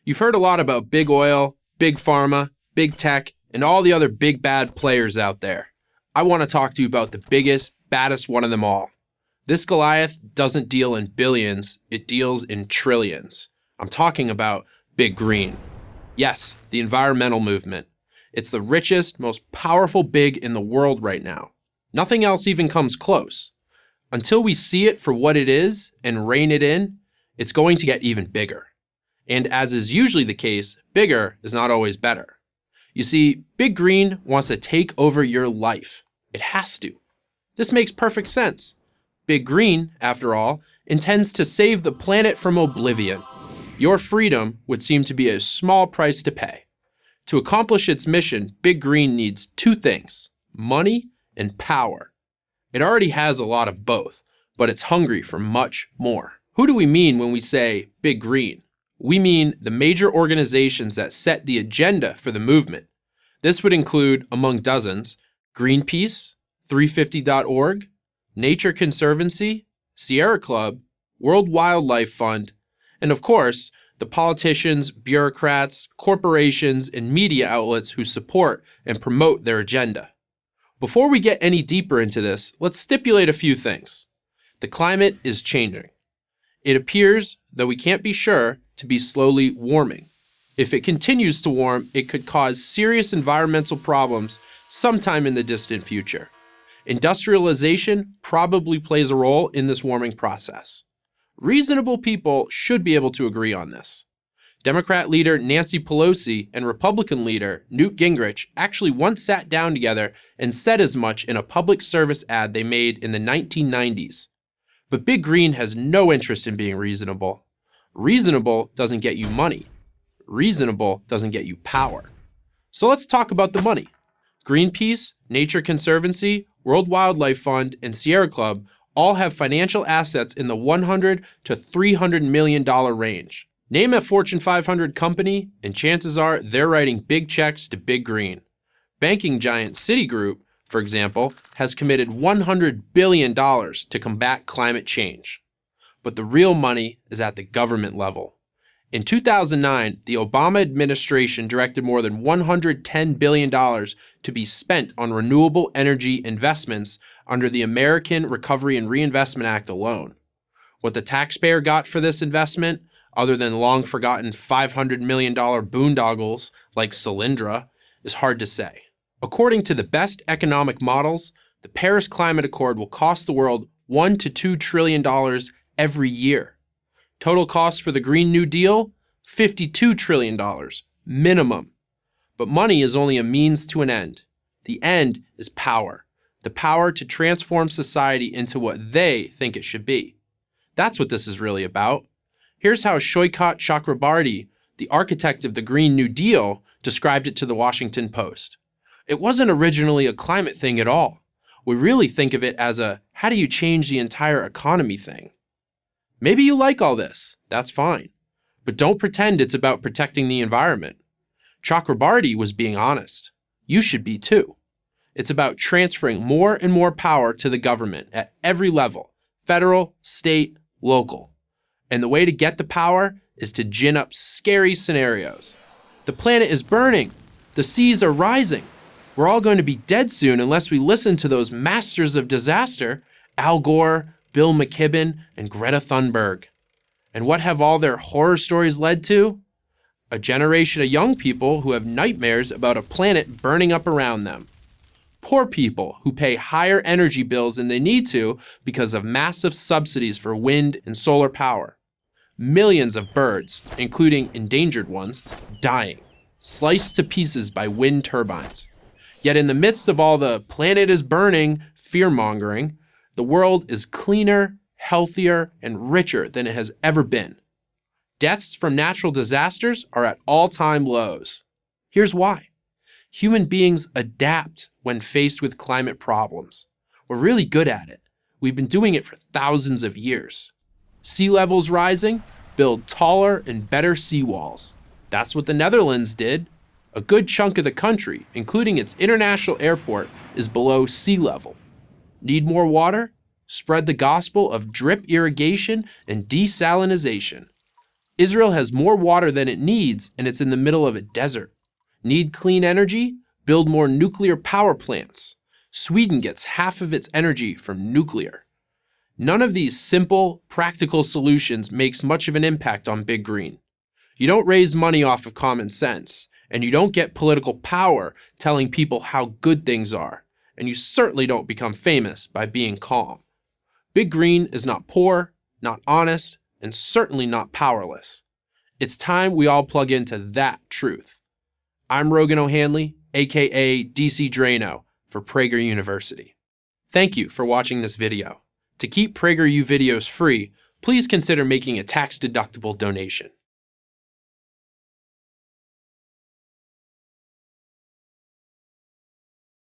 You've heard a lot about big oil, big pharma, big tech, and all the other big bad players out there. I want to talk to you about the biggest, baddest one of them all. This Goliath doesn't deal in billions, it deals in trillions. I'm talking about Big Green. Yes, the environmental movement. It's the richest, most powerful big in the world right now. Nothing else even comes close. Until we see it for what it is and rein it in, it's going to get even bigger. And as is usually the case, bigger is not always better. You see, Big Green wants to take over your life. It has to. This makes perfect sense. Big Green, after all, intends to save the planet from oblivion. Your freedom would seem to be a small price to pay. To accomplish its mission, Big Green needs two things: money and power. It already has a lot of both, but it's hungry for much more. Who do we mean when we say Big Green? We mean the major organizations that set the agenda for the movement. This would include, among dozens, Greenpeace, 350.org, Nature Conservancy, Sierra Club, World Wildlife Fund, and of course, the politicians, bureaucrats, corporations, and media outlets who support and promote their agenda. Before we get any deeper into this, let's stipulate a few things. The climate is changing. It appears, though we can't be sure, to be slowly warming. If it continues to warm, it could cause serious environmental problems sometime in the distant future. Industrialization probably plays a role in this warming process. Reasonable people should be able to agree on this. Democrat leader Nancy Pelosi and Republican leader Newt Gingrich actually once sat down together and said as much in a public service ad they made in the 1990s. But Big Green has no interest in being reasonable. Reasonable doesn't get you money. Reasonable doesn't get you power. So let's talk about the money. Greenpeace, Nature Conservancy, World Wildlife Fund, and Sierra Club all have financial assets in the $100 to $300 million range. Name a Fortune 500 company, and chances are they're writing big checks to Big Green. Banking giant Citigroup, for example, has committed $100 billion to combat climate change. But the real money is at the government level. In 2009, the Obama administration directed more than $110 billion to be spent on renewable energy investments under the American Recovery and Reinvestment Act alone. What the taxpayer got for this investment, other than long-forgotten $500 million boondoggles like Solyndra, is hard to say. According to the best economic models, the Paris Climate Accord will cost the world $1 to $2 trillion every year. Total cost for the Green New Deal? $52 trillion, minimum. But money is only a means to an end. The end is power. The power to transform society into what they think it should be. That's what this is really about. Here's how Shoykat Chakrabarti, the architect of the Green New Deal, described it to the Washington Post. It wasn't originally a climate thing at all. We really think of it as a how do you change the entire economy thing. Maybe you like all this, that's fine. But don't pretend it's about protecting the environment. Chakrabarti was being honest. You should be too. It's about transferring more and more power to the government at every level, federal, state, local. And the way to get the power is to gin up scary scenarios. The planet is burning. The seas are rising. We're all going to be dead soon unless we listen to those masters of disaster, Al Gore, Bill McKibben, and Greta Thunberg. And what have all their horror stories led to? A generation of young people who have nightmares about a planet burning up around them. Poor people who pay higher energy bills than they need to because of massive subsidies for wind and solar power. Millions of birds, including endangered ones, dying, sliced to pieces by wind turbines. Yet in the midst of all the planet is burning fear-mongering, the world is cleaner, healthier, and richer than it has ever been. Deaths from natural disasters are at all-time lows. Here's why. Human beings adapt when faced with climate problems. We're really good at it. We've been doing it for thousands of years. Sea levels rising? Build taller and better seawalls. That's what the Netherlands did. A good chunk of the country, including its international airport, is below sea level. Need more water? Spread the gospel of drip irrigation and desalinization. Israel has more water than it needs, and it's in the middle of a desert. Need clean energy? Build more nuclear power plants. Sweden gets half of its energy from nuclear. None of these simple, practical solutions makes much of an impact on Big Green. You don't raise money off of common sense, and you don't get political power telling people how good things are, and you certainly don't become famous by being calm. Big Green is not poor, not honest, and certainly not powerless. It's time we all plug into that truth. I'm Rogan O'Hanley, aka DC Drano, for Prager University. Thank you for watching this video. To keep PragerU videos free, please consider making a tax-deductible donation.